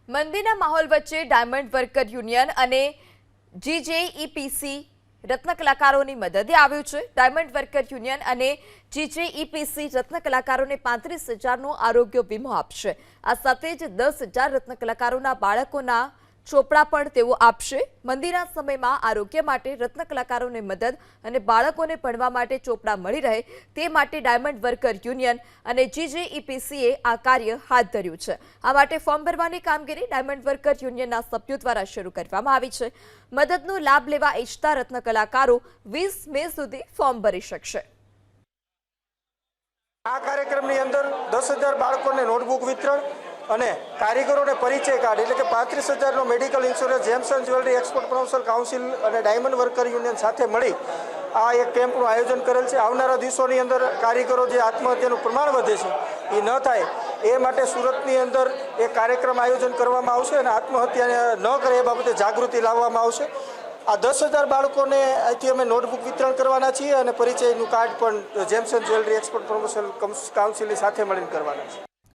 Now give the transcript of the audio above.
મંદીના માહોલ વચ્ચે diamond worker union અને જીજેઈપીસી રત્ન કલાકારોની મદદે આવ્યું છે। ડાયમંડ વર્કર યુનિયન અને જીજેઈપીસી રત્ન કલાકારોને 35,000નો આરોગ્ય વીમો આપશે। આ સાથે જ 10,000 રત્ન કલાકારોના બાળકોના ચોપડા પણ તેઓ આપશે। મંદીના સમયમાં આરોગ્ય માટે રત્ન કલાકારોને મદદ અને બાળકોને ભણવા માટે ચોપડા મળી રહે તે માટે ડાયમંડ વર્કર યુનિયન અને જીજેઈપીસીએ આ કાર્ય હાથ ધર્યું છે। આ માટે ફોર્મ ભરવાની કામગીરી ડાયમંડ વર્કર યુનિયનના સભ્યો દ્વારા શરૂ કરવામાં આવી છે। મદદનો લાભ લેવા ઈચ્છતા રત્ન કલાકારો 20 મે સુધી ફોર્મ ભરી શકશે। આ કાર્યક્રમની અંદર 10,000 બાળકોને નોટબુક વિતરણ અને કારીગરોને પરિચય કાર્ડ એટલે કે 35,000નો medical insurance gems and jewellery export promotion council અને ડાયમંડ વર્કર યુનિયન સાથે મળી આ એક કેમ્પનું આયોજન કરેલ છે। આવનારા દિવસોની અંદર કારીગરો જે આત્મહત્યાનું પ્રમાણ વધે છે એ ન થાય એ માટે સુરતની અંદર એક કાર્યક્રમ આયોજન કરવામાં આવશે અને આત્મહત્યા ન કરે એ બાબતે જાગૃતિ લાવવામાં આવશે। આ 10,000 બાળકોને અહીંથી અમે નોટબુક વિતરણ કરવાના છીએ અને પરિચયનું કાર્ડ પણ gems and jewellery export promotion કાઉન્સિલની સાથે મળીને કરવાના છે।